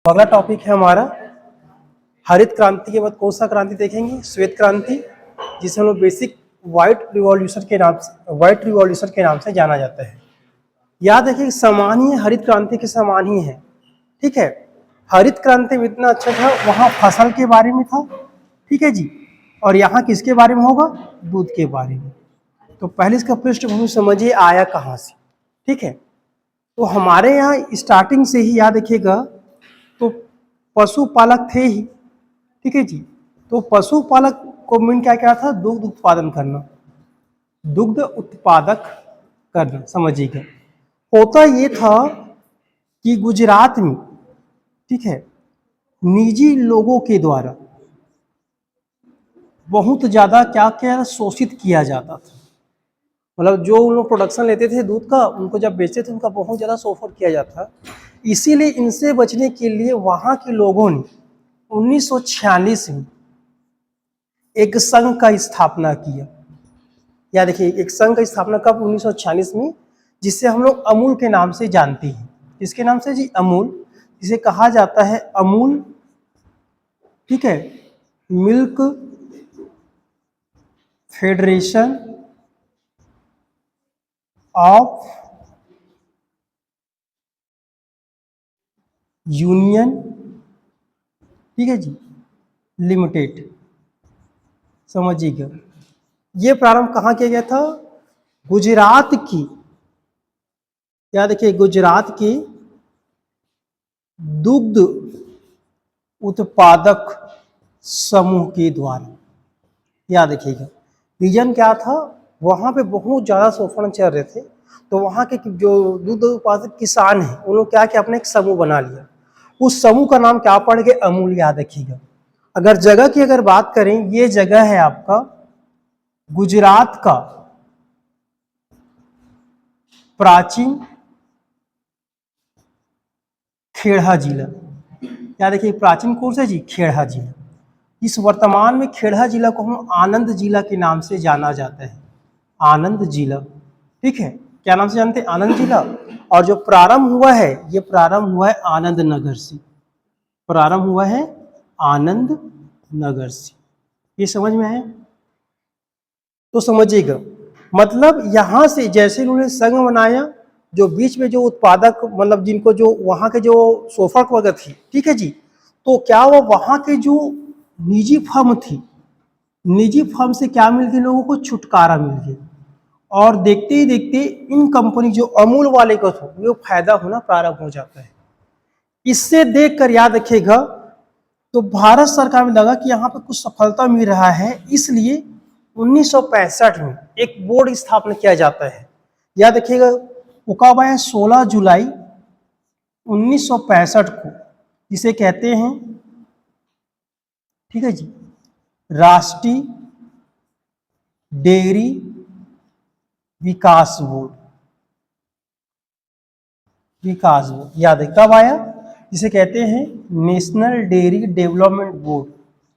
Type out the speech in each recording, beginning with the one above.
अगला टॉपिक है हमारा हरित क्रांति के बाद कौन सा क्रांति देखेंगे? श्वेत क्रांति, जिसे हम लोग बेसिक व्हाइट रिवॉल्यूशन के नाम से जाना जाता है। याद रखिए समान ही है, हरित क्रांति के समान ही है। ठीक है, हरित क्रांति में इतना अच्छा था, वहां फसल के बारे में था। ठीक है जी, और यहाँ किसके बारे में होगा? दूध के बारे में। तो पहले इसका पृष्ठभूमि समझिए आया कहाँ से। ठीक है, तो हमारे यहाँ स्टार्टिंग से ही याद रखिएगा तो पशुपालक थे ही। ठीक है जी, तो पशुपालक को मीन क्या क्या था? दुग्ध उत्पादन करना, दुग्ध उत्पादक करना। समझिएगा, होता ये था कि गुजरात में, ठीक है, निजी लोगों के द्वारा बहुत ज्यादा क्या क्या शोषित किया जाता था। मतलब जो उन लोग प्रोडक्शन लेते थे दूध का, उनको जब बेचते थे उनका बहुत ज़्यादा शोषण किया जाता। इसीलिए इनसे बचने के लिए वहाँ के लोगों ने 1946 में एक संघ का स्थापना किया। या देखिए एक संघ का स्थापना कब? 1946 में, जिसे हम लोग अमूल के नाम से जानते हैं। इसके नाम से जी अमूल, जिसे कहा जाता है अमूल, ठीक है, मिल्क फेडरेशन ऑफ यूनियन, ठीक है जी, लिमिटेड। समझिएगा, ये प्रारंभ कहाँ किया गया था? गुजरात की, याद देखिए गुजरात की दुग्ध उत्पादक समूह के द्वारा। याद रखिएगा, रीजन क्या था? वहाँ पे बहुत ज़्यादा शोषण चल रहे थे, तो वहाँ के जो दूध उत्पादक किसान हैं उन्होंने क्या किया? अपने एक समूह बना लिया। उस समूह का नाम क्या पड़ गया? अमूल। याद रखिएगा। अगर जगह की अगर बात करें, ये जगह है आपका गुजरात का प्राचीन खेड़ा जिला। याद रखिए प्राचीन कौन सा जी? खेड़ा जिला। इस वर्तमान में खेड़ा जिला को हम आनंद जिला के नाम से जाना जाता है। आनंद जिला, ठीक है, क्या नाम से जानते हैं? आनंद जिला। और जो प्रारंभ हुआ है, ये प्रारंभ हुआ है आनंद नगर से। प्रारंभ हुआ है आनंद नगर से। ये समझ में है? तो समझिएगा, मतलब यहां से जैसे उन्होंने संघ बनाया, जो बीच में जो उत्पादक मतलब जिनको जो वहां के जो शोषक वगैरह थी, ठीक है जी, तो क्या वो वहां के जो निजी फर्म थी, निजी फर्म से क्या मिल गया? लोगों को छुटकारा मिल गया। और देखते ही देखते इन कंपनी जो अमूल वाले को था वो फायदा होना प्रारंभ हो जाता है। इससे देखकर याद रखिएगा, तो भारत सरकार में लगा कि यहाँ पे कुछ सफलता मिल रहा है, इसलिए 1965 में एक बोर्ड स्थापना किया जाता है। याद रखिएगा, वो कब आया? 16 जुलाई 1965 को, जिसे कहते हैं, ठीक है जी, राष्ट्रीय डेयरी विकास बोर्ड। विकास बोर्ड याद है कब आया? जिसे कहते हैं नेशनल डेयरी डेवलपमेंट बोर्ड।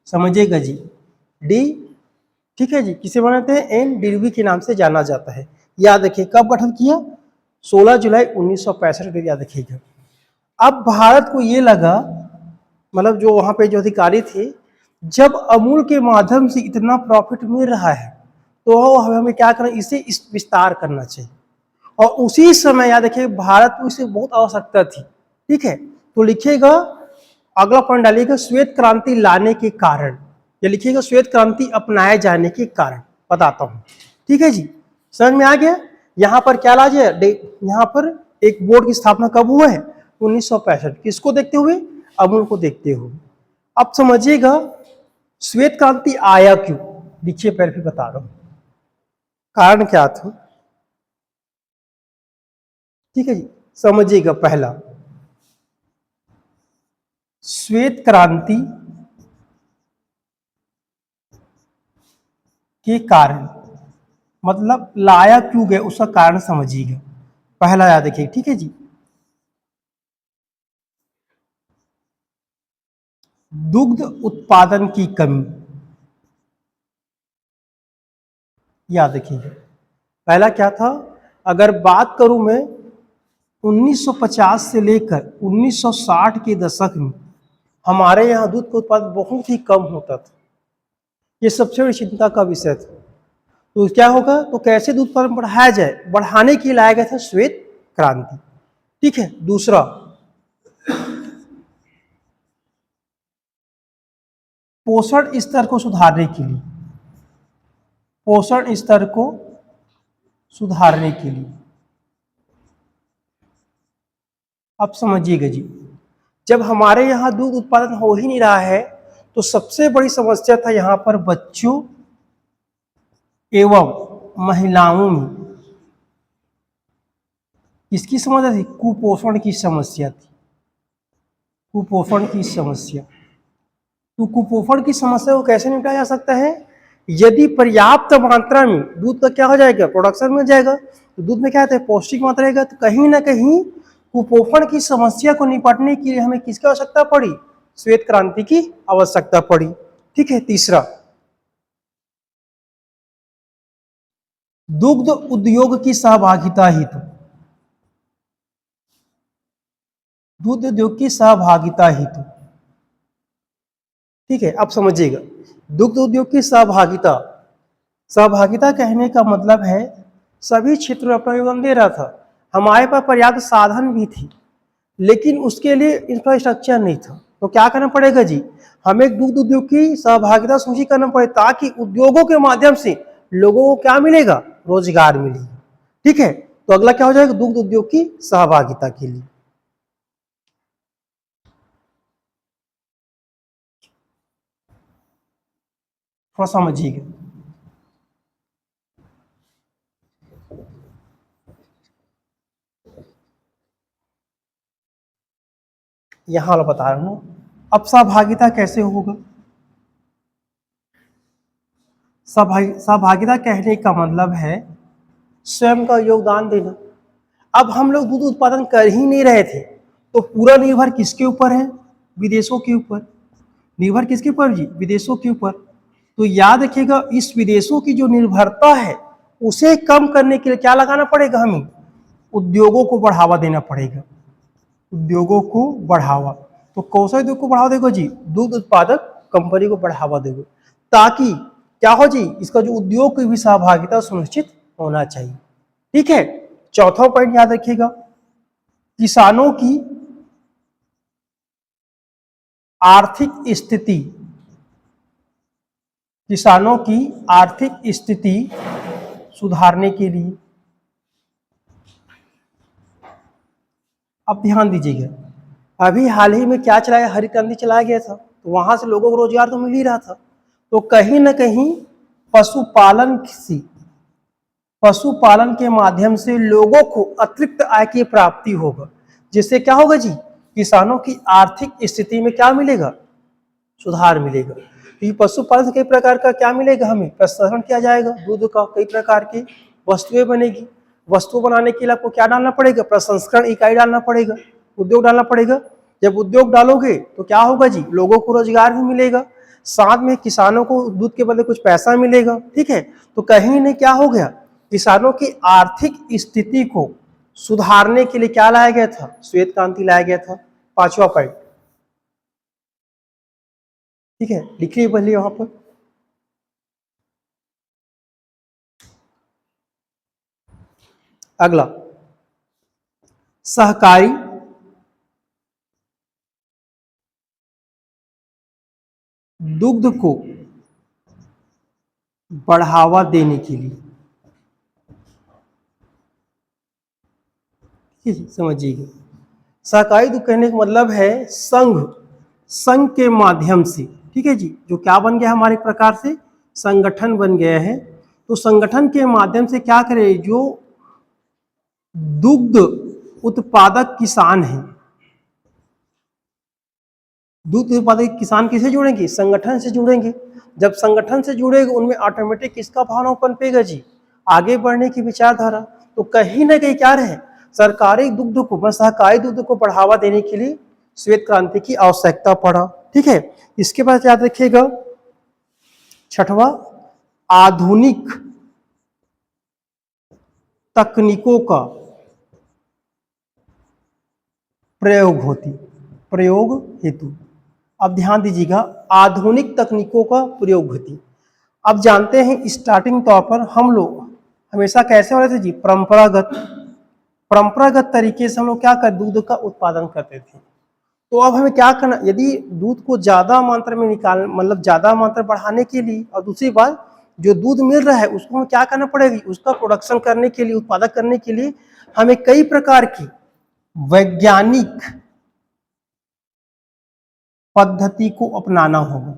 समझिएगा जी, डी, ठीक है जी, किसे बनाते हैं? NDDB के नाम से जाना जाता है। याद रखिए कब गठन किया? 16 जुलाई 1965 को। याद रखिएगा। अब भारत को ये लगा, मतलब जो वहां पे जो अधिकारी थे, जब अमूल के माध्यम से इतना प्रॉफिट मिल रहा है तो हमें क्या करना? इसे विस्तार करना चाहिए। और उसी समय याद रखिए भारत को इसे बहुत आवश्यकता थी। ठीक है, तो लिखिएगा, अगला पॉइंट डालिएगा, श्वेत क्रांति लाने के कारण। ये लिखिएगा श्वेत क्रांति अपनाए जाने के कारण, बताता हूं। ठीक है जी, समझ में आ गया? यहां पर क्या लाज है? यहां पर एक बोर्ड की स्थापना कब हुआ है? 1965। किसको देखते हुए? अमूल को देखते हुए। अब समझिएगा श्वेत क्रांति आया क्यों? लिखिए, पहले भी बता रहा हूं कारण क्या था। ठीक है जी, समझिएगा, पहला श्वेत क्रांति के कारण, मतलब लाया क्यों गया उसका कारण समझिएगा। पहला याद रखिए, ठीक है जी, दुग्ध उत्पादन की कमी। याद रखिएगा, पहला क्या था? अगर बात करूं मैं 1950 से लेकर 1960 के दशक में हमारे यहाँ दूध का उत्पादन बहुत ही कम होता था। ये सबसे बड़ी चिंता का विषय था। तो क्या होगा, तो कैसे दूध उत्पादन बढ़ाया जाए, बढ़ाने के लिए लाया गया था श्वेत क्रांति। ठीक है। दूसरा, पोषण स्तर को सुधारने के लिए, पोषण स्तर को सुधारने के लिए, अब समझिएगा जी, जब हमारे यहाँ दूध उत्पादन हो ही नहीं रहा है तो सबसे बड़ी समस्या था यहाँ पर बच्चों एवं महिलाओं में किसकी समस्या थी? कुपोषण की समस्या थी। कुपोषण की समस्या। तो कुपोषण की समस्या को कैसे निपटाया जा सकता है? यदि पर्याप्त मात्रा में दूध का क्या हो जाएगा, प्रोडक्शन में जाएगा, तो दूध में क्या होता है, पौष्टिक मात्रा रहेगा। तो कहीं ना कहीं कुपोषण की समस्या को निपटने के लिए हमें किसकी आवश्यकता पड़ी? श्वेत क्रांति की आवश्यकता पड़ी। ठीक है। तीसरा, दुग्ध उद्योग की सहभागिता हेतु, दूध उद्योग की सहभागिता हेतु। ठीक है। अब समझिएगा, दुग्ध उद्योग की सहभागिता, सहभागिता कहने का मतलब है सभी क्षेत्रों में अपना योगदान दे रहा था। हमारे पास पर्याप्त साधन भी थी लेकिन उसके लिए इंफ्रास्ट्रक्चर नहीं था। तो क्या करना पड़ेगा जी, हमें दुग्ध उद्योग की सहभागिता सुनिश्चित करना पड़े ताकि उद्योगों के माध्यम से लोगों को क्या मिलेगा, रोजगार मिलेगा। ठीक है। तो अगला क्या हो जाएगा, दुग्ध उद्योग की सहभागिता के लिए। थोड़ा समझिएगा, यहां मैं बता रहा हूं। अब सहभागिता कैसे होगा? सहभागिता कहने का मतलब है स्वयं का योगदान देना। अब हम लोग दूध उत्पादन कर ही नहीं रहे थे तो पूरा निर्भर किसके ऊपर है? विदेशों के ऊपर। निर्भर किसके ऊपर जी? विदेशों के ऊपर। तो याद रखिएगा, इस विदेशों की जो निर्भरता है उसे कम करने के लिए क्या लगाना पड़ेगा? हमें उद्योगों को बढ़ावा देना पड़ेगा। उद्योगों को बढ़ावा, तो कौन सा उद्योग को बढ़ावा देगा जी? दूध उत्पादक कंपनी को बढ़ावा देगा, ताकि क्या हो जी, इसका जो उद्योग की भी सहभागिता सुनिश्चित होना चाहिए। ठीक है। चौथा पॉइंट याद रखिएगा, किसानों की आर्थिक स्थिति, किसानों की आर्थिक स्थिति सुधारने के लिए। अब ध्यान दीजिएगा, अभी हाल ही में क्या चलाया, हरित क्रांति चलाया गया था, तो वहां से लोगों को रोजगार तो मिल ही रहा था। तो कहीं ना कहीं पशुपालन से, पशुपालन के माध्यम से लोगों को अतिरिक्त आय की प्राप्ति होगा, जिससे क्या होगा जी, किसानों की आर्थिक स्थिति में क्या मिलेगा? सुधार मिलेगा। तो ये पशुपालन से कई प्रकार का क्या मिलेगा? हमें प्रसंस्करण किया जाएगा, दूध का कई प्रकार की वस्तुएं बनेगी। वस्तु बनाने के लिए आपको क्या डालना पड़ेगा? प्रसंस्करण इकाई डालना पड़ेगा, उद्योग डालना पड़ेगा। जब उद्योग डालोगे तो क्या होगा जी, लोगों को रोजगार भी मिलेगा, साथ में किसानों को दूध के बदले कुछ पैसा मिलेगा। ठीक है। तो कहीं ने क्या हो गया, किसानों की आर्थिक स्थिति को सुधारने के लिए क्या लाया गया था? श्वेत क्रांति लाया गया था। पांचवा पॉइंट। ठीक है, लिखिए पहले वहां पर। अगला, सहकारी दुग्ध को बढ़ावा देने के लिए। ठीक है, समझिएगा, सहकारी दुग्ध कहने का मतलब है संघ, संघ के माध्यम से। ठीक है जी, जो क्या बन गया हमारे प्रकार से संगठन बन गया है। तो संगठन के माध्यम से क्या करे, जो दुग्ध उत्पादक किसान हैं, दूध उत्पादक किसान किसे जुड़ेंगे? संगठन से जुड़ेंगे। जब संगठन से जुड़ेंगे उनमें ऑटोमेटिक किसका भावना पनपेगा जी? आगे बढ़ने की विचारधारा। तो कहीं ना कहीं क्या रहे, सरकारी दुग्ध को, सहकारी दुग्ध को बढ़ावा देने के लिए श्वेत क्रांति की आवश्यकता पड़ा। ठीक है। इसके बाद याद रखिएगा, छठवां, आधुनिक तकनीकों का प्रयोग होती, प्रयोग हेतु। अब ध्यान दीजिएगा, आधुनिक तकनीकों का प्रयोग होती। अब जानते हैं स्टार्टिंग तौर पर हम लोग हमेशा कैसे हो रहे थे जी, परंपरागत तरीके से हम लोग क्या कर दूध का उत्पादन करते थे। तो अब हमें क्या करना, यदि दूध को ज्यादा मात्रा में निकाल मतलब ज्यादा मात्रा बढ़ाने के लिए, और दूसरी बात जो दूध मिल रहा है उसको हमें क्या करना पड़ेगी, उसका प्रोडक्शन करने के लिए, उत्पादन करने के लिए हमें कई प्रकार की वैज्ञानिक पद्धति को अपनाना होगा।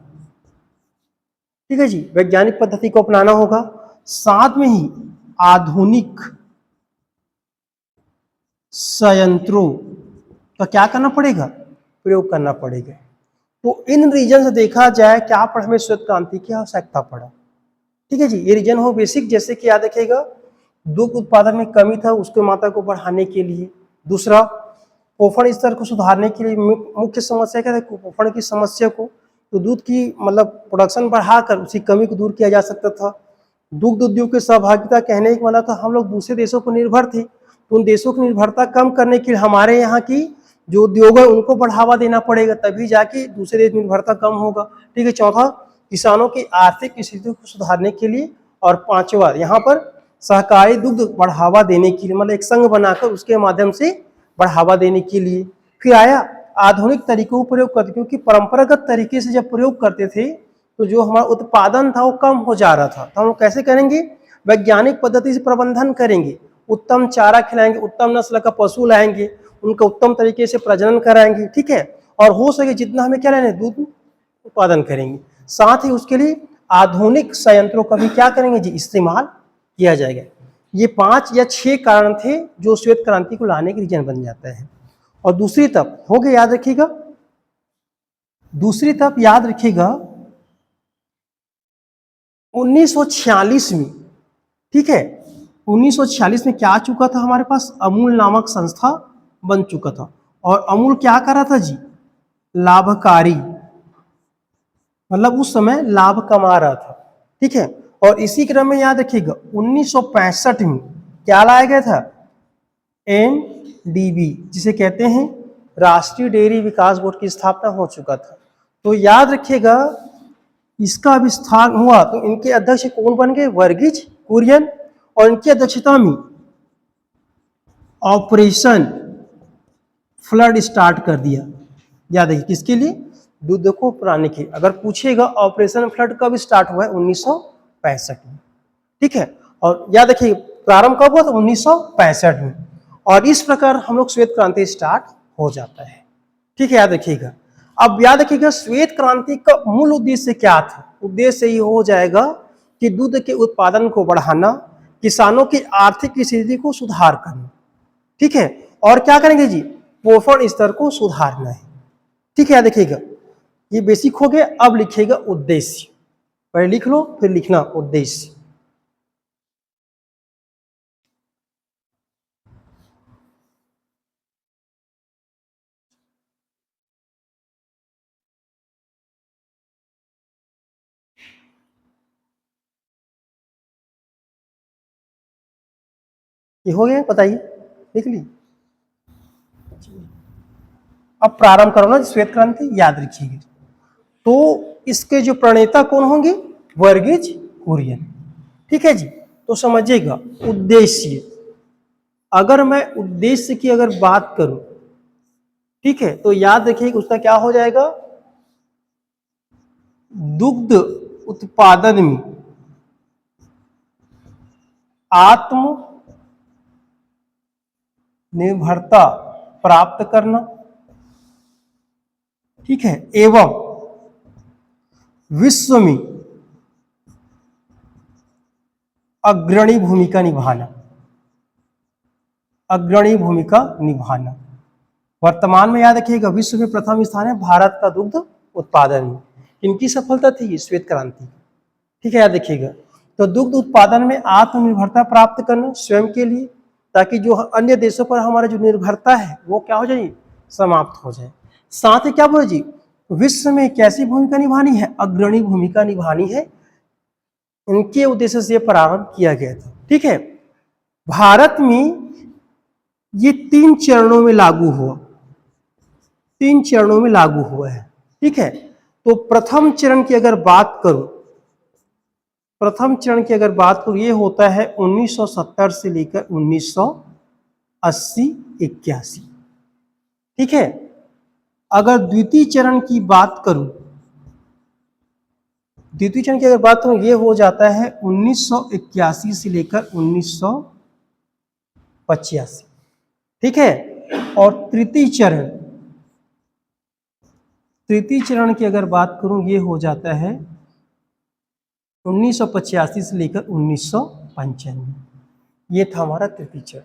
ठीक है जी, वैज्ञानिक पद्धति को अपनाना होगा, साथ में ही आधुनिक संयंत्रों का क्या करना पड़ेगा, प्रयोग करना पड़ेगा। तो इन रीजन से देखा जाए क्या पर हमें श्वेत क्रांति की आवश्यकता पड़ा। ठीक है जी, ये रीजन हो बेसिक, जैसे कि याद रखिएगा दुग्ध उत्पादन में कमी था, उसके मात्रा को बढ़ाने के लिए। दूसरा, पोषण स्तर को सुधारने के लिए मुख्य समस्या क्या है, पोषण की समस्या को, तो दूध की मतलब प्रोडक्शन बढ़ाकर उसी कमी को दूर किया जा सकता था। दुग्ध उद्योग की सहभागिता, कहने का मतलब था हम लोग दूसरे देशों पर निर्भर थे, तो उन देशों की निर्भरता कम करने के लिए हमारे यहाँ की जो उद्योग है उनको बढ़ावा देना पड़ेगा, तभी जाके दूसरे देश निर्भरता कम होगा। ठीक है। चौथा, किसानों की आर्थिक स्थिति को सुधारने के लिए। और पांचवा, यहाँ पर सहकारी दुग्ध बढ़ावा देने के लिए, मतलब एक संघ बनाकर उसके माध्यम से बढ़ावा देने के लिए। फिर आया आधुनिक तरीकों का प्रयोग करते, क्योंकि परंपरागत तरीके से जब प्रयोग करते थे तो जो हमारा उत्पादन था वो कम हो जा रहा था। तो हम लोग कैसे करेंगे, वैज्ञानिक पद्धति से प्रबंधन करेंगे, उत्तम चारा खिलाएंगे, उत्तम नस्ल का पशु लाएंगे, उनका उत्तम तरीके से प्रजनन कराएंगे। ठीक है। और हो सके जितना हमें क्या लेना है, दूध उत्पादन करेंगे। साथ ही उसके लिए आधुनिक संयंत्रों का भी क्या करेंगे जी, इस्तेमाल किया जाएगा। ये 5 या 6 कारण थे जो श्वेत क्रांति को लाने के रीजन बन जाता है। और दूसरी तरफ हो गया, याद रखिएगा, दूसरी तरफ याद रखिएगा 1946 में, ठीक है, 1946 में क्या आ चुका था, हमारे पास अमूल नामक संस्था बन चुका था। और अमूल क्या कर रहा था जी, लाभकारी, मतलब उस समय लाभ कमा रहा था। ठीक है। और इसी क्रम में याद रखिएगा 1965 में क्या लाया गया था, एनडीबी, जिसे कहते हैं राष्ट्रीय डेयरी विकास बोर्ड की स्थापना हो चुका था। तो याद रखिएगा इसका विस्तार हुआ तो इनके अध्यक्ष कौन बन गए, वर्गीज कुरियन। और इनकी अध्यक्षता में ऑपरेशन फ्लड स्टार्ट कर दिया। याद रखिए किसके लिए, दूध को पिलाने के। अगर पूछेगा ऑपरेशन फ्लड कब स्टार्ट हुआ है, 1965 में। ठीक है। और याद रखिए प्रारंभ कब हुआ था, 1965 में। और इस प्रकार हम लोग श्वेत क्रांति स्टार्ट हो जाता है। ठीक है, याद रखिएगा। अब याद रखिएगा श्वेत क्रांति का मूल उद्देश्य क्या था, उद्देश्य ये हो जाएगा कि दूध के उत्पादन को बढ़ाना, किसानों की आर्थिक स्थिति को सुधार करना। ठीक है। और क्या करेंगे जी, पोषण स्तर को सुधारना है। ठीक है, याद रखिएगा, ये बेसिक हो गया। अब लिखिएगा उद्देश्य, पहले लिख लो फिर लिखना उद्देश्य। ये हो गया, बताइए, लिख ली। अब प्रारंभ करो ना श्वेत क्रांति, याद रखिएगा। तो इसके जो प्रणेता कौन होंगे, वर्गीज कुरियन। ठीक है जी। तो समझिएगा उद्देश्य, अगर मैं उद्देश्य की अगर बात करूं, ठीक है, तो याद रखिएगा उसका क्या हो जाएगा, दुग्ध उत्पादन में आत्म निर्भरता प्राप्त करना। ठीक है। एवं विश्व में अग्रणी भूमिका निभाना, अग्रणी भूमिका निभाना। वर्तमान में याद रखिएगा विश्व में प्रथम स्थान है भारत का दुग्ध उत्पादन में। इनकी सफलता थी श्वेत क्रांति। ठीक है, याद रखिएगा। तो दुग्ध उत्पादन में आत्मनिर्भरता प्राप्त करना स्वयं के लिए, ताकि जो अन्य देशों पर हमारा जो निर्भरता है वो क्या हो जाए, समाप्त हो जाए। साथ ही क्या बोले जी, विश्व में कैसी भूमिका निभानी है, अग्रणी भूमिका निभानी है। इनके उद्देश्य से प्रारंभ किया गया था। ठीक है। भारत में ये 3 चरणों में लागू हुआ। 3 चरणों में लागू हुआ है। ठीक है, तो प्रथम चरण की अगर बात करूं, प्रथम चरण की अगर बात करूं, ये होता है 1970 से लेकर 1980-81। ठीक है, अगर द्वितीय चरण की बात करूं, द्वितीय चरण की अगर बात करूं, ये हो जाता है 1981 से लेकर 1985। ठीक है, और तृतीय चरण, तृतीय चरण की अगर बात करूं, ये हो जाता है 1985 से लेकर 1995। ये था हमारा तृतीय चरण,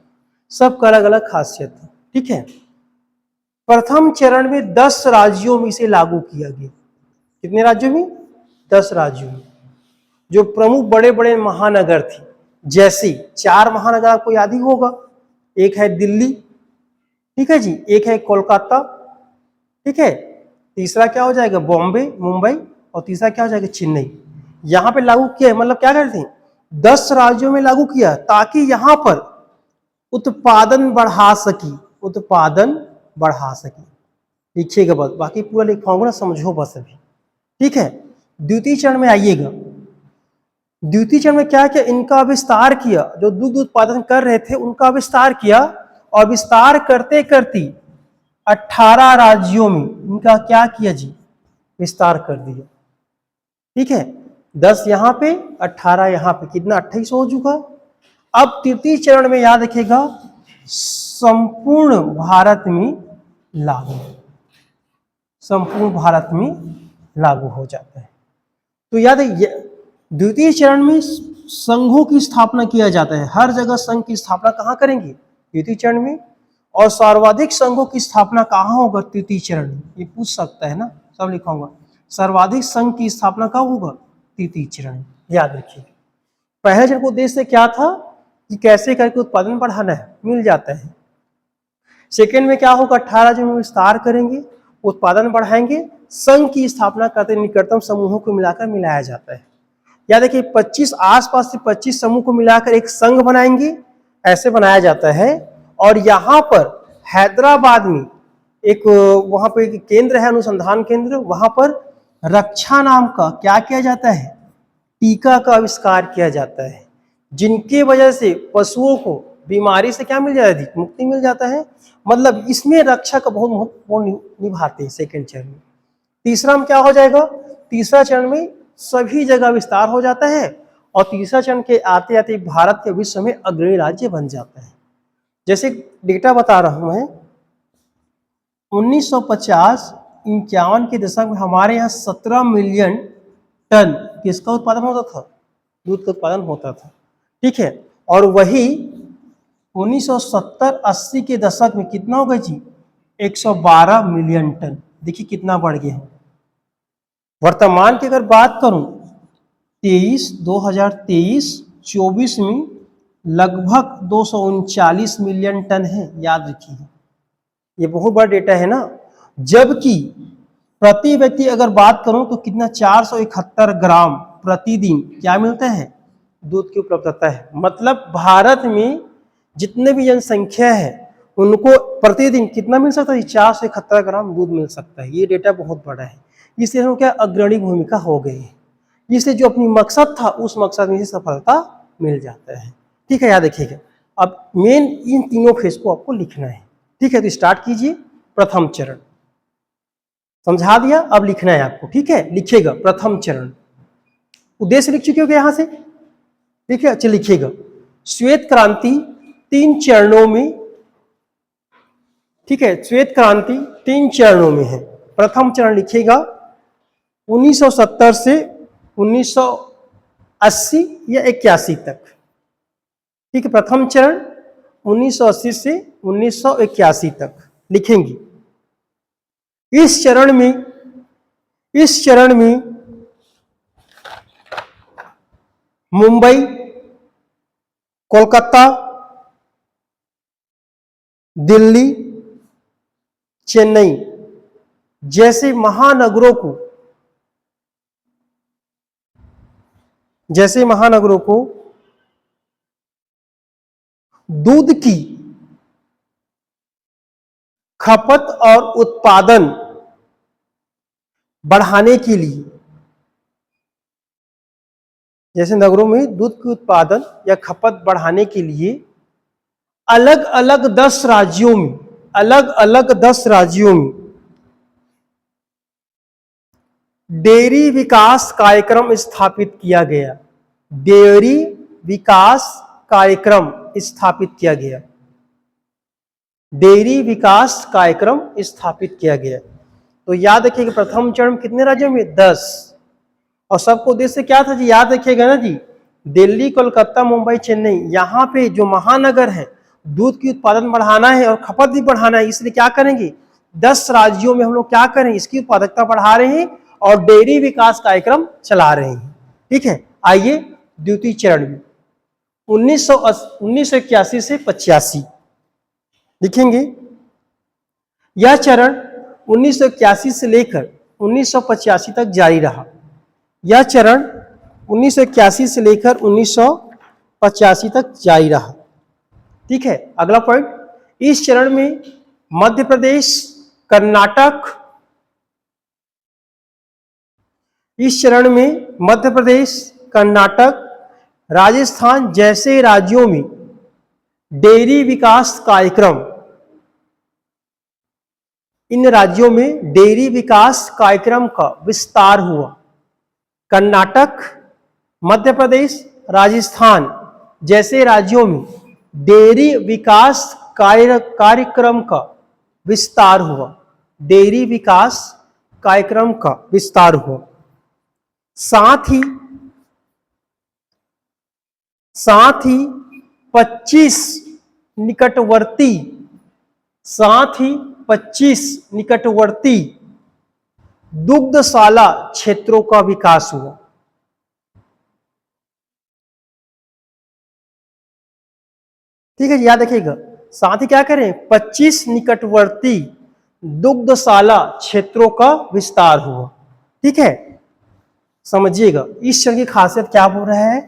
सबका अलग अलग खासियत है। ठीक है, प्रथम चरण में 10 राज्यों में इसे लागू किया गया। कितने राज्यों में? 10 राज्यों में। जो प्रमुख बड़े बड़े महानगर थे, जैसे 4 महानगर आपको याद ही होगा, एक है दिल्ली, ठीक है जी, एक है कोलकाता, ठीक है, तीसरा क्या हो जाएगा? बॉम्बे, मुंबई, और तीसरा क्या हो जाएगा? चेन्नई। यहां पे लागू किया है, मतलब क्या करते हैं, 10 राज्यों में लागू किया ताकि यहां पर उत्पादन बढ़ा सकी, उत्पादन बढ़ा सकी। लिखिएगा बस, बाकी पूरा लिखवाऊंगा ना, समझो बस अभी। ठीक है, द्वितीय चरण में आइएगा। द्वितीय चरण में क्या किया? इनका विस्तार किया, जो दूध उत्पादन कर रहे थे उनका विस्तार किया, और विस्तार करते करते 18 राज्यों में इनका क्या किया जी? विस्तार कर दिया। ठीक है, 10 यहां पे, 18 यहां पे, कितना? 28 हो चुका। अब तृतीय चरण में याद रखिएगा, संपूर्ण भारत में लागू, संपूर्ण भारत में लागू हो जाता है। तो याद है, द्वितीय चरण में संघों की स्थापना किया जाता है। हर जगह संघ की स्थापना कहां करेंगे? द्वितीय चरण में। और सर्वाधिक संघों की स्थापना कहां होगा? तृतीय चरण में। ये पूछ सकता है ना, सब लिखाऊंगा। सर्वाधिक संघ की स्थापना कब होगा? तृतीय चरण में, याद रखिए। पहले चरण का उद्देश्य क्या था कि कैसे करके उत्पादन बढ़ाना है, मिल जाता है। सेकेंड में क्या होगा? 18 जो विस्तार करेंगे, उत्पादन बढ़ाएंगे, संघ की स्थापना करते, निकटतम समूहों को मिलाकर मिलाया जाता है। या देखिए 25 आसपास से 25 समूह को मिलाकर एक संघ बनाएंगे, ऐसे बनाया जाता है। और यहाँ पर हैदराबाद में एक, वहां पर एक केंद्र है, अनुसंधान केंद्र, वहां पर रक्षा नाम का क्या किया जाता है? टीका का आविष्कार किया जाता है, जिनके वजह से पशुओं को बीमारी से क्या मिल जाती है? मुक्ति मिल जाता है। मतलब इसमें रक्षा का बहुत महत्वपूर्ण निभाते हैं सेकेंड चरण में। तीसरा में क्या हो जाएगा? तीसरा चरण में सभी जगह विस्तार हो जाता है, और तीसरा चरण के आते आते भारत के विश्व में अग्रणी राज्य बन जाता है। जैसे डेटा बता रहा हूं मैं, 1950-51 के दशक में हमारे यहाँ 17 मिलियन टन किसका उत्पादन होता था? दूध का उत्पादन होता था। ठीक है, और वही 1970-80 के दशक में कितना होगा जी? 112 मिलियन टन। देखिए कितना बढ़ गया है। वर्तमान की अगर बात करूं, 2023-24 में लगभग 239 मिलियन टन है, याद रखिए। ये बहुत बड़ा डेटा है ना। जबकि प्रति व्यक्ति अगर बात करूं तो कितना? 471 ग्राम प्रतिदिन क्या मिलता है? दूध की उपलब्धता है। मतलब भारत में जितने भी जनसंख्या है उनको प्रतिदिन कितना मिल सकता है? 471 ग्राम दूध मिल सकता है। ये डेटा बहुत बड़ा है। इससे हम क्या अग्रणी भूमिका हो गई है। इससे जो अपनी मकसद था उस मकसद में सफलता मिल जाता है। ठीक है, याद रखिएगा। अब मेन इन तीनों फेज को आपको लिखना है। ठीक है, तो स्टार्ट कीजिए। प्रथम चरण समझा दिया, अब लिखना है आपको। ठीक है, लिखिएगा प्रथम चरण। उद्देश्य लिख चुके हो यहां से? ठीक है, अच्छा लिखिएगा। श्वेत क्रांति 3 चरणों में, ठीक है, श्वेत क्रांति 3 चरणों में है। प्रथम चरण लिखिएगा 1970 से 1980 या 81 तक। ठीक है, प्रथम चरण 1980 से 1981 तक लिखेंगे। इस चरण में मुंबई, कोलकाता, दिल्ली, चेन्नई जैसे महानगरों को दूध की खपत और उत्पादन बढ़ाने के लिए, जैसे नगरों में दूध के उत्पादन या खपत बढ़ाने के लिए अलग अलग 10 राज्यों में, अलग अलग 10 राज्यों में डेयरी विकास कार्यक्रम स्थापित किया गया। डेयरी विकास कार्यक्रम स्थापित किया गया। डेयरी विकास कार्यक्रम स्थापित किया गया। तो याद रखिएगा प्रथम चरण कितने राज्यों में? 10। और सबको उद्देश्य क्या था जी? याद रखिएगा ना जी, दिल्ली, कोलकाता, मुंबई, चेन्नई, यहाँ पे जो महानगर है दूध की उत्पादन बढ़ाना है और खपत भी बढ़ाना है, इसलिए क्या करेंगे 10 राज्यों में हम लोग क्या करें, इसकी उत्पादकता बढ़ा रहे हैं और डेयरी विकास कार्यक्रम चला रहे हैं। ठीक है, आइए द्वितीय चरण में 1981 से 85 लिखेंगे। यह चरण 1981 से लेकर 1985 तक जारी रहा। यह चरण 1981 से लेकर 1985 तक जारी रहा। ठीक है, अगला पॉइंट, इस चरण में मध्य प्रदेश, कर्नाटक, इस चरण में मध्य प्रदेश, कर्नाटक, राजस्थान जैसे राज्यों में डेयरी विकास कार्यक्रम, इन राज्यों में डेयरी विकास कार्यक्रम का विस्तार हुआ। कर्नाटक, मध्य प्रदेश, राजस्थान जैसे राज्यों में डेयरी विकास कार्यक्रम का विस्तार हुआ। डेयरी विकास कार्यक्रम का विस्तार हुआ। साथ ही 25 निकटवर्ती, साथ ही 25 निकटवर्ती दुग्धशाला क्षेत्रों का विकास हुआ। ठीक है, याद रखिएगा, साथ ही क्या करें 25 निकटवर्ती दुग्धशाला क्षेत्रों का विस्तार हुआ। ठीक है, समझिएगा इस चरण की खासियत क्या बोल रहा है,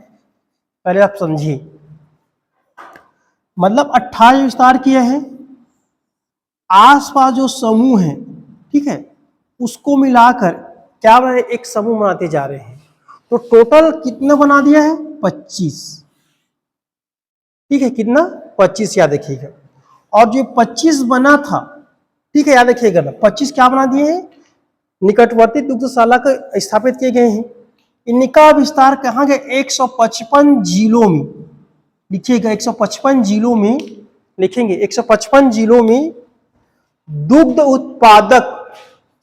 पहले आप समझिए। मतलब 28 विस्तार किया है, आसपास जो समूह है, ठीक है, उसको मिलाकर क्या बना, एक समूह बनाते जा रहे हैं। तो टोटल कितना बना दिया है 25। ठीक है, कितना 25 याद रखिएगा। और जो 25 बना था, ठीक है, याद रखिएगा ना, 25 क्या बना दिए हैं, निकटवर्ती दुग्धशाला का स्थापित किए गए हैं। इनका विस्तार कहाँ गया, 155 जिलों में। लिखिएगा 155 जिलों में, लिखेंगे 155 जिलों में दुग्ध उत्पादक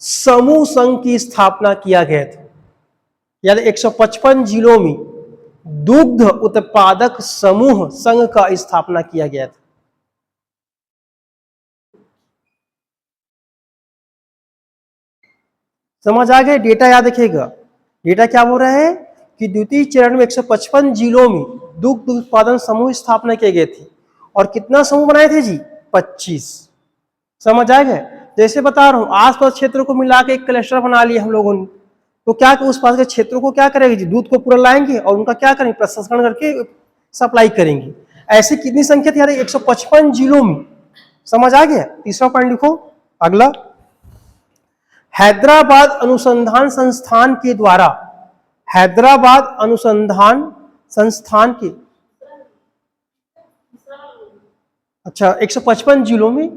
समूह संघ की स्थापना किया गया था। यानी 155 जिलों में दुग्ध उत्पादक समूह संघ का स्थापना किया गया था। समझ आ गए? डेटा याद रखिएगा, डेटा क्या बोल रहा है कि द्वितीय चरण में 155 जिलों में दुग्ध उत्पादन समूह स्थापना किए गए थे। और कितना समूह बनाए थे जी, 25। समझ आ गए? जैसे बता रहा हूं, आसपास क्षेत्रों को मिला के एक क्लस्टर बना लिया हम लोगों ने, तो क्या उस पास के क्षेत्रों को क्या करेंगे जी, दूध को पूरा लाएंगे और उनका क्या करेंगे, प्रसंस्करण करके सप्लाई करेंगे। ऐसी कितनी संख्या थी यार, 155 जिलों में। समझ आ गया? तीसरा पॉइंट लिखो। अगला, हैदराबाद अनुसंधान संस्थान के द्वारा, हैदराबाद अनुसंधान संस्थान के, अच्छा 155 जिलों में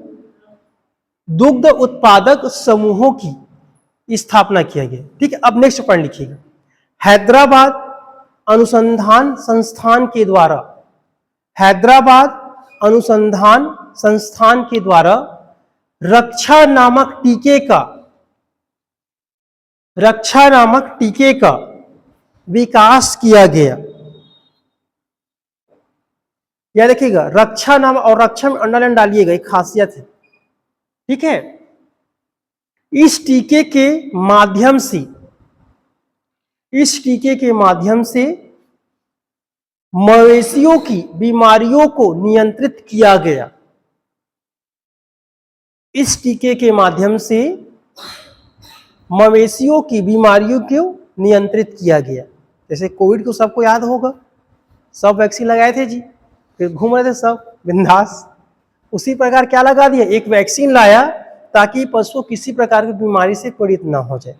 दुग्ध उत्पादक समूहों की स्थापना किया गया। ठीक है, अब नेक्स्ट पॉइंट लिखिएगा। हैदराबाद अनुसंधान संस्थान के द्वारा, हैदराबाद अनुसंधान संस्थान के द्वारा रक्षा नामक टीके का विकास किया गया। यह देखिएगा, रक्षा नाम, और रक्षा में अंडरलाइन डालिएगा, एक खासियत है। ठीक है, इस टीके के माध्यम से मवेशियों की बीमारियों को नियंत्रित किया गया। इस टीके के माध्यम से मवेशियों की बीमारियों को नियंत्रित किया गया। जैसे कोविड को सबको याद होगा, सब वैक्सीन लगाए थे जी, फिर घूम रहे थे सब बिंदास। उसी प्रकार क्या लगा दिया, एक वैक्सीन लाया ताकि पशु किसी प्रकार की बीमारी से पीड़ित ना हो जाए।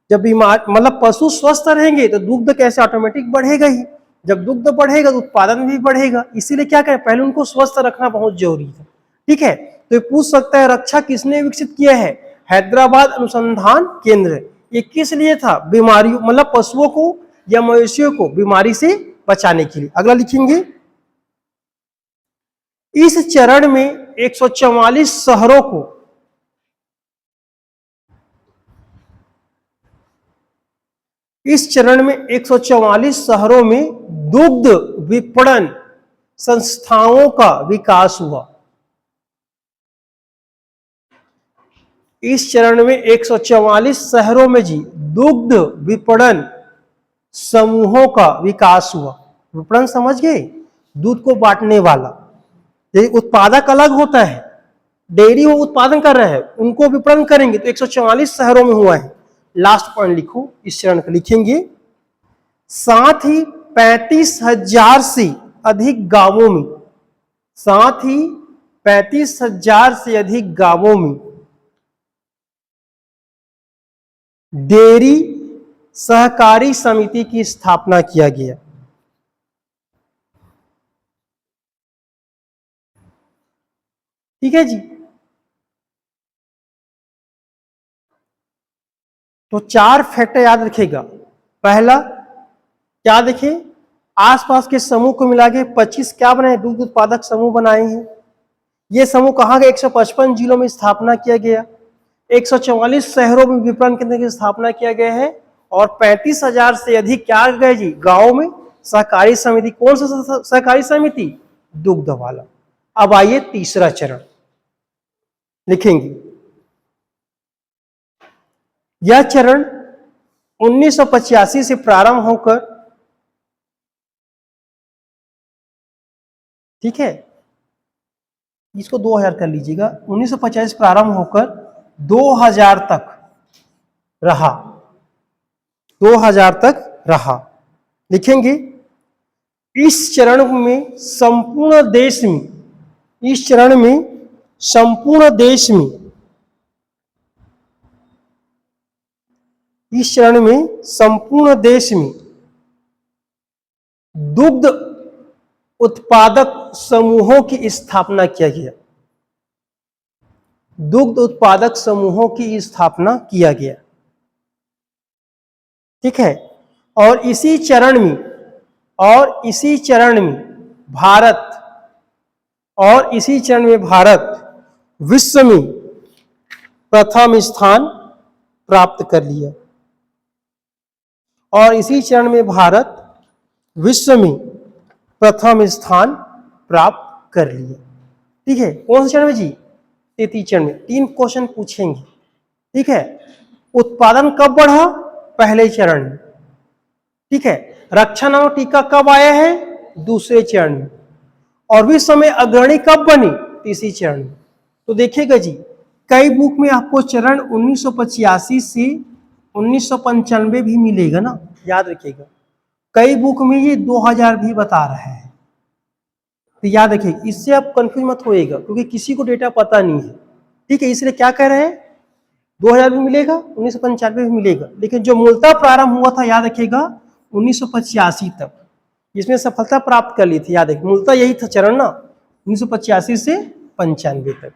जब बीमार मतलब पशु स्वस्थ रहेंगे तो दुग्ध कैसे ऑटोमेटिक बढ़ेगा ही, जब दुग्ध बढ़ेगा तो उत्पादन भी बढ़ेगा। इसीलिए क्या करें, पहले उनको स्वस्थ रखना बहुत जरूरी है। ठीक है, तो ये पूछ सकता है रक्षा किसने विकसित किया है? हैदराबाद अनुसंधान केंद्र। ये किस लिए था? बीमारियों मतलब पशुओं को या मवेशियों को बीमारी से बचाने के लिए। अगला लिखेंगे, इस चरण में 144 शहरों को इस चरण में 144 शहरों में दुग्ध विपणन संस्थाओं का विकास हुआ। इस चरण में 144 शहरों में जी दुग्ध विपणन समूहों का विकास हुआ। विपणन समझ गए? दूध को बांटने वाला। ये उत्पादक अलग होता है, डेयरी वो उत्पादन कर रहे हैं, उनको विपणन करेंगे तो 144 शहरों में हुआ है। लास्ट पॉइंट लिखो, इस चरण का लिखेंगे, साथ ही 35,000 से अधिक गांवों में, साथ ही 35,000 से अधिक गांवों में डेयरी सहकारी समिति की स्थापना किया गया। ठीक है जी, तो 4 फैक्टर याद रखेगा। पहला क्या देखें, आसपास के समूह को मिला के 25 क्या बनाए, दूध उत्पादक समूह बनाए हैं। ये समूह कहाँ गए? 155 जिलों में स्थापना किया गया, 144 शहरों में विपणन केंद्र की स्थापना किया गया है, और 35,000 से अधिक क्या गए जी गांव में सहकारी समिति। कौन सा सहकारी समिति? दुग्ध वाला। अब आइए तीसरा चरण लिखेंगे। यह चरण 1985 से प्रारंभ होकर, ठीक है, इसको 2000 कर लीजिएगा, 1950 प्रारंभ होकर 2000 तक रहा, 2000 तक रहा। लिखेंगे, इस चरण में संपूर्ण देश में, इस चरण में संपूर्ण देश में, इस चरण में संपूर्ण देश में दुग्ध उत्पादक समूहों की स्थापना किया गया, दुग्ध उत्पादक समूहों की स्थापना किया गया। ठीक है, और इसी चरण में, और इसी चरण में भारत, और इसी चरण में भारत विश्व में प्रथम स्थान प्राप्त कर लिया, और इसी चरण में भारत विश्व में प्रथम स्थान प्राप्त कर लिया। ठीक है, कौन से चरण में जी? 33 चरण में। 3 क्वेश्चन पूछेंगे। ठीक है, उत्पादन कब बढ़ा? पहले चरण में। ठीक है, रक्षा नामक टीका कब आया है? दूसरे चरण में। और विश्व में अग्रणी कब बनी? तीसरी चरण में। तो देखिएगा जी, कई बुक में आपको चरण 1985 से 1995 भी मिलेगा ना, याद रखिएगा। कई बुक में ये 2000 भी बता रहा है, तो याद रखिए, इससे आप कंफ्यूज मत होइएगा, क्योंकि किसी को डेटा पता नहीं है। ठीक है, इसलिए क्या कह रहे हैं, 2000 भी मिलेगा, 1995 भी मिलेगा, लेकिन जो मूलतः प्रारंभ हुआ था याद रखिएगा 1985 तक, इसमें सफलता प्राप्त कर ली थी। याद रखिए, मूलतः यही था चरण ना, 1985 से 95 तक।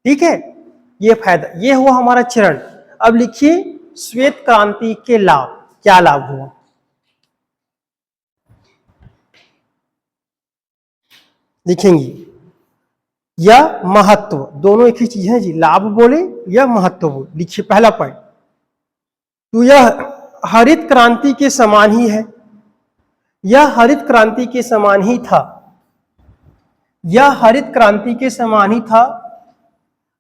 ठीक है, ये फायदा, ये हुआ हमारा चरण। अब लिखिए श्वेत क्रांति के लाभ, क्या लाभ हुआ? लिखेंगे, यह महत्व, दोनों एक ही चीज है जी, लाभ बोले या महत्व बोले। लिखिए पहला पॉइंट, तो यह हरित क्रांति के समान ही है, यह हरित क्रांति के समान ही था, यह हरित क्रांति के समान ही था।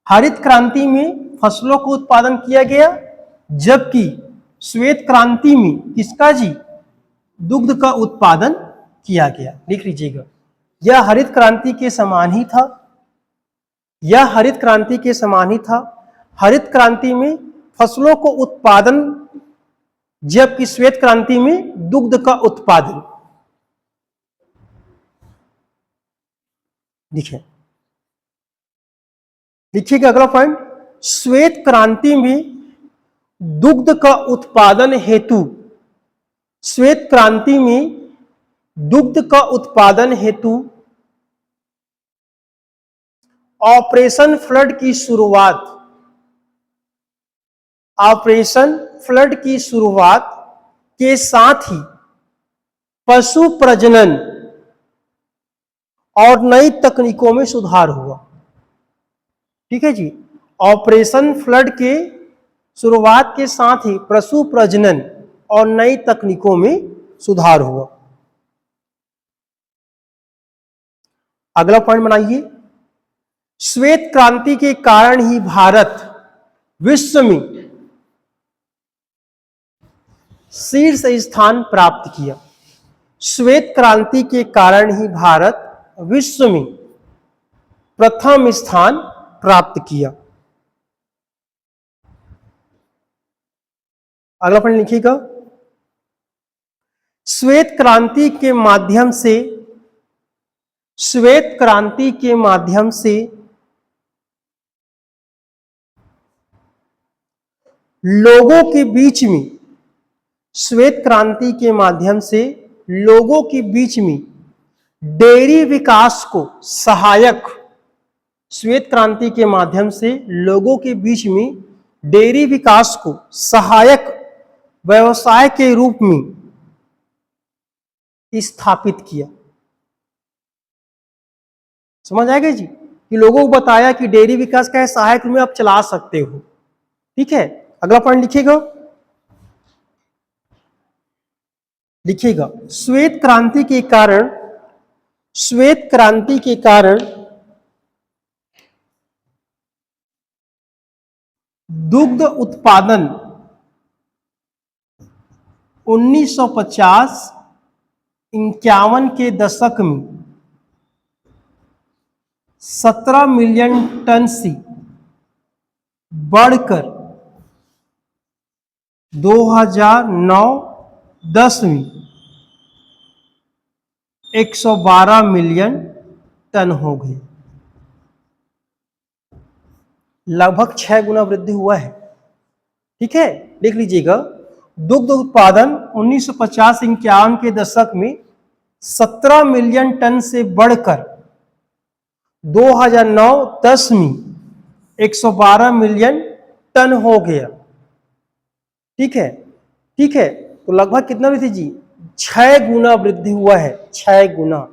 हरित क्रांति में फसलों को उत्पादन किया गया, जबकि श्वेत क्रांति में किसका जी? दुग्ध का उत्पादन किया गया। लिख लीजिएगा, यह हरित क्रांति के समान ही था, यह हरित क्रांति के समान ही था। हरित क्रांति में फसलों को उत्पादन, जबकि श्वेत क्रांति में दुग्ध का उत्पादन। लिखिए, लिखिएगा अगला पॉइंट, श्वेत क्रांति में दुग्ध का उत्पादन हेतु, श्वेत क्रांति में दुग्ध का उत्पादन हेतु ऑपरेशन फ्लड की शुरुआत, ऑपरेशन फ्लड की शुरुआत के साथ ही पशु प्रजनन और नई तकनीकों में सुधार हुआ। ठीक है जी, ऑपरेशन फ्लड के शुरुआत के साथ ही पशु प्रजनन और नई तकनीकों में सुधार हुआ। अगला पॉइंट बनाइए, श्वेत क्रांति के कारण ही भारत विश्व में शीर्ष स्थान प्राप्त किया। श्वेत क्रांति के कारण ही भारत विश्व में प्रथम स्थान प्राप्त किया। अगला पॉइंट लिखिएगा, श्वेत क्रांति के माध्यम से, श्वेत क्रांति के माध्यम से लोगों के बीच में, श्वेत क्रांति के माध्यम से लोगों के बीच में डेयरी विकास को सहायक, श्वेत क्रांति के माध्यम से लोगों के बीच में डेयरी विकास को सहायक व्यवसाय के रूप में स्थापित किया। समझ आएगा जी, कि लोगों को बताया कि डेयरी विकास का सहायक रूप में आप चला सकते हो। ठीक है, अगला पॉइंट लिखिएगा, लिखिएगा श्वेत क्रांति के कारण, श्वेत क्रांति के कारण दुग्ध उत्पादन 1950-51 के दशक में 17 मिलियन टन से बढ़कर 2009-10 में 112 मिलियन टन हो गए। लगभग 6 गुना वृद्धि हुआ है। ठीक है, देख लीजिएगा, दुग्ध उत्पादन 1950-51 के दशक में 17 मिलियन टन से बढ़कर 2009-10 में 112 मिलियन टन हो गया। ठीक है, ठीक है, तो लगभग कितना वृद्धि जी? 6 गुना वृद्धि हुआ है, 6 गुना।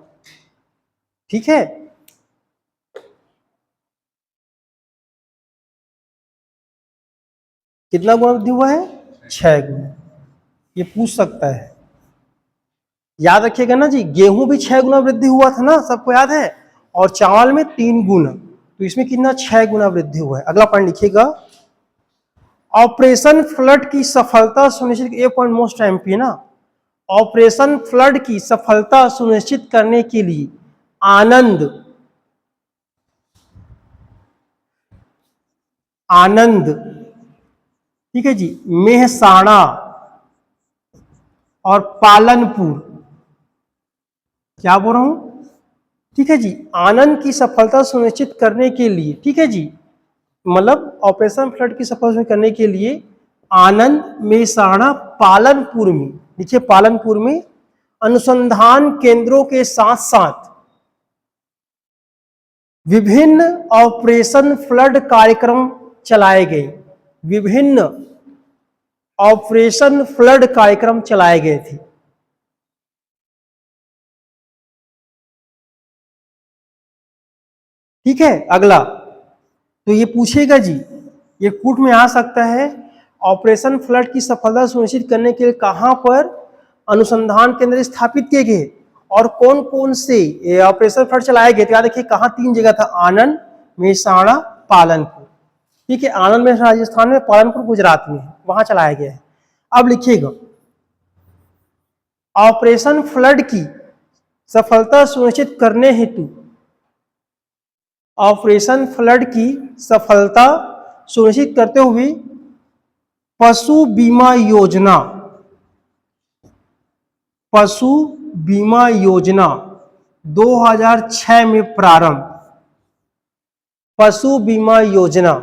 ठीक है, कितना गुना वृद्धि हुआ है? 6 गुना। ये पूछ सकता है, याद रखिएगा ना जी, गेहूं भी 6 गुना वृद्धि हुआ था ना, सबको याद है, और चावल में 3 गुना, तो इसमें कितना? 6 गुना वृद्धि हुआ है। अगला पॉइंट लिखिएगा, ऑपरेशन फ्लड की सफलता सुनिश्चित, ये पॉइंट मोस्ट एमपी है ना, ऑपरेशन फ्लड की सफलता सुनिश्चित करने के लिए आनंद, आनंद, ठीक है जी, मेहसाणा और पालनपुर, क्या बोल रहा हूं? ठीक है जी, आनंद की सफलता सुनिश्चित करने के लिए, ठीक है जी, मतलब ऑपरेशन फ्लड की सफलता करने के लिए आनंद, मेहसाणा, पालनपुर में, देखिए पालनपुर में अनुसंधान केंद्रों के साथ साथ विभिन्न ऑपरेशन फ्लड कार्यक्रम चलाए गए, विभिन्न ऑपरेशन फ्लड कार्यक्रम चलाए गए थे। ठीक है, अगला तो ये पूछेगा जी, ये कूट में आ सकता है, ऑपरेशन फ्लड की सफलता सुनिश्चित करने के लिए कहां पर अनुसंधान केंद्र स्थापित किए गए और कौन कौन से ऑपरेशन फ्लड चलाए गए थे? याद देखिए, कहां 3 जगह था, आनंद, मेहसाणा, पालनपुर। ठीक है, आनंद में राजस्थान में, पालनपुर गुजरात में, वहां चलाया गया है। अब लिखिएगा, ऑपरेशन फ्लड की सफलता सुनिश्चित करने हेतु, ऑपरेशन फ्लड की सफलता सुनिश्चित करते हुए पशु बीमा योजना, पशु बीमा योजना 2006 में प्रारंभ, पशु बीमा योजना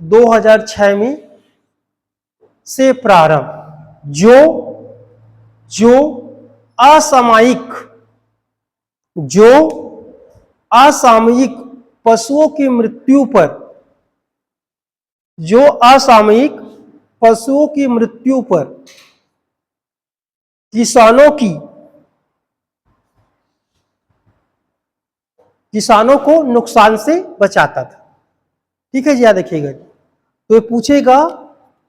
2006 में से प्रारंभ जो असामयिक पशुओं की मृत्यु पर किसानों को नुकसान से बचाता था। ठीक है जी, याद रखिएगा। तो ये पूछेगा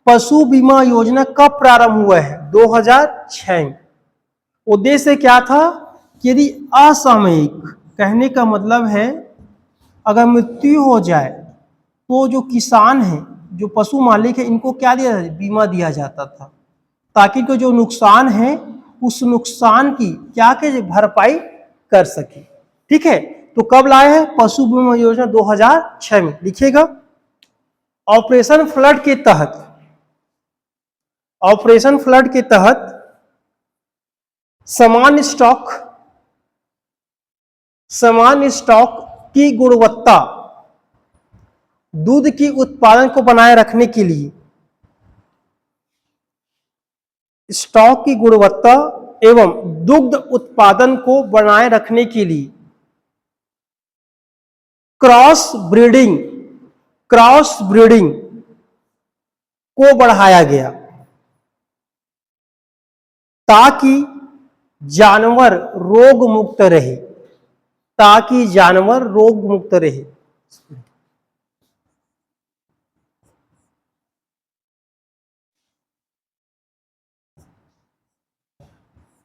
पशु बीमा योजना कब प्रारंभ हुआ है? 2006 में। उद्देश्य क्या था कि यदि असामयिक, कहने का मतलब है अगर मृत्यु हो जाए तो जो किसान है, जो पशु मालिक है, इनको क्या दिया जाता? बीमा दिया जाता था, ताकि को जो नुकसान है उस नुकसान की क्या के भरपाई कर सके। ठीक है, तो कब लाए हैं? पशु बीमा योजना 2006 में। लिखिएगा। ऑपरेशन फ्लड के तहत सामान्य स्टॉक की गुणवत्ता, दूध की उत्पादन को बनाए रखने के लिए, स्टॉक की गुणवत्ता एवं दुग्ध उत्पादन को बनाए रखने के लिए क्रॉस ब्रीडिंग को बढ़ाया गया, ताकि जानवर रोग मुक्त रहे।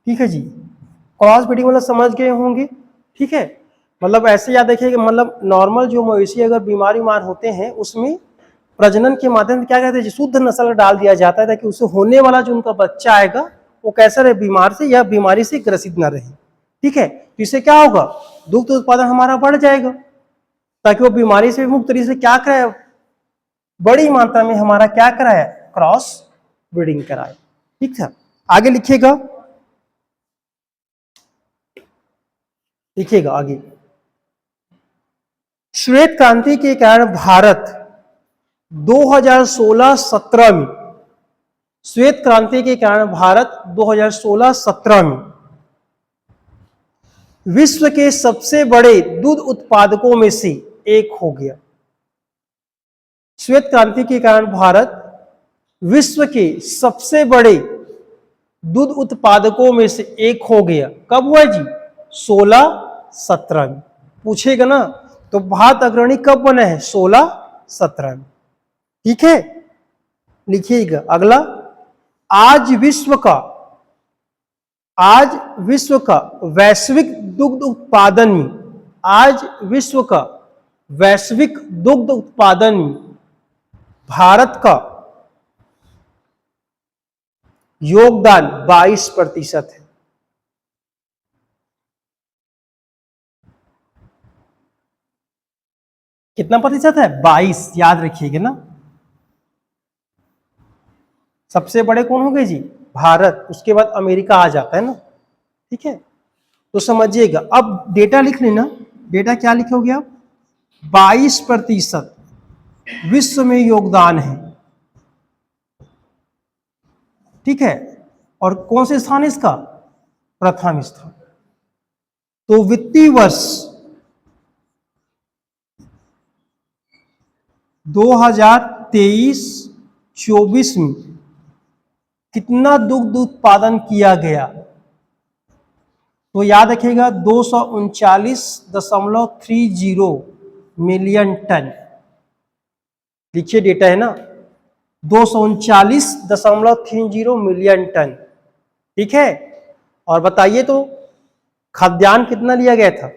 ठीक है जी, क्रॉस ब्रीडिंग मतलब समझ गए होंगे। ठीक है, मतलब ऐसे याद रखिए कि मतलब नॉर्मल जो मवेशी अगर बीमार होते हैं उसमें प्रजनन के माध्यम से क्या कहते हैं, शुद्ध नस्ल डाल दिया जाता है, ताकि उसे होने वाला जो उनका बच्चा आएगा वो कैसा रहे, बीमार से या बीमारी से ग्रसित ना रहे। ठीक है, तो इससे क्या होगा, दुग्ध उत्पादन हमारा बढ़ जाएगा, ताकि वो बीमारी से मुक्त तरीके से क्या कराए, बड़ी मात्रा में हमारा क्या कराया, क्रॉस ब्रीडिंग कराए। ठीक है, आगे लिखिएगा आगे। श्वेत क्रांति के कारण भारत 2016-17 में, श्वेत क्रांति के कारण भारत 2016-17 में विश्व के सबसे बड़े दूध उत्पादकों में से एक हो गया। श्वेत क्रांति के कारण भारत विश्व के सबसे बड़े दूध उत्पादकों में से एक हो गया। कब हुआ जी? 16-17 में। पूछेगा ना, तो भारत अग्रणी कब बना है? 16-17 में। ठीक है, लिखिएगा अगला। आज विश्व का वैश्विक दुग्ध उत्पादन में, भारत का योगदान 22% है। कितना प्रतिशत है? 22। याद रखिएगा ना। सबसे बड़े कौन हो गए जी? भारत, उसके बाद अमेरिका आ जाता है ना। ठीक है, तो समझिएगा। अब डेटा लिख लेना। डेटा क्या लिखोगे आप? 22% विश्व में योगदान है। ठीक है, और कौन से स्थान है इसका? प्रथम स्थान। तो वित्तीय वर्ष 2023-24 में कितना दुग्ध उत्पादन किया गया? तो याद रखिएगा 239.30 मिलियन टन। लिखिए, डेटा है ना, 239.30 मिलियन टन। ठीक है, और बताइए तो खाद्यान्न कितना लिया गया था?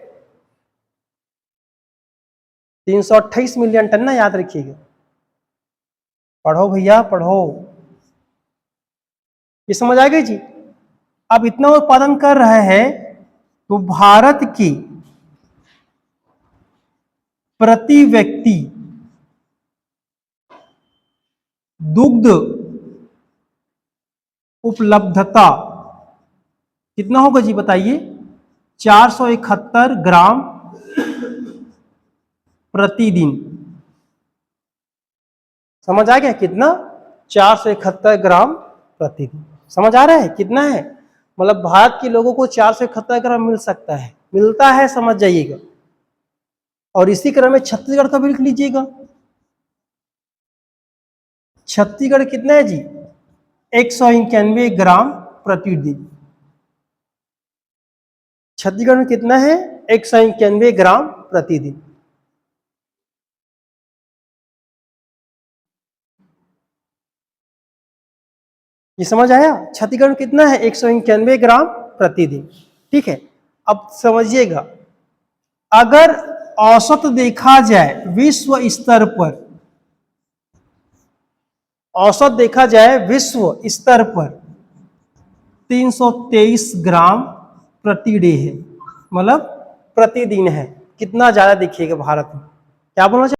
328 मिलियन टन ना। याद रखिएगा। पढ़ो भैया पढ़ो। ये समझ आ गई जी। अब इतना उत्पादन कर रहे हैं तो भारत की प्रति व्यक्ति दुग्ध उपलब्धता कितना होगा जी? बताइए। 471 ग्राम प्रतिदिन। समझ आ गया कितना? 471 ग्राम प्रतिदिन। समझ आ रहा है कितना है? मतलब भारत के लोगों को 471 ग्राम मिल सकता है, मिलता है, समझ जाइएगा। और इसी क्रम में छत्तीसगढ़ का भी लिख लीजिएगा। छत्तीसगढ़ कितना है जी? 191 ग्राम प्रतिदिन। छत्तीसगढ़ में कितना है? 191 ग्राम प्रतिदिन। ये समझ आया? छत्तीसगढ़ में कितना है? 191 ग्राम प्रतिदिन। ठीक है, अब समझिएगा, अगर औसत देखा जाए विश्व स्तर पर, औसत देखा जाए विश्व स्तर पर 323 ग्राम प्रति डे है, मतलब प्रतिदिन है। कितना ज्यादा देखिएगा भारत में। क्या बोलना चाहिए?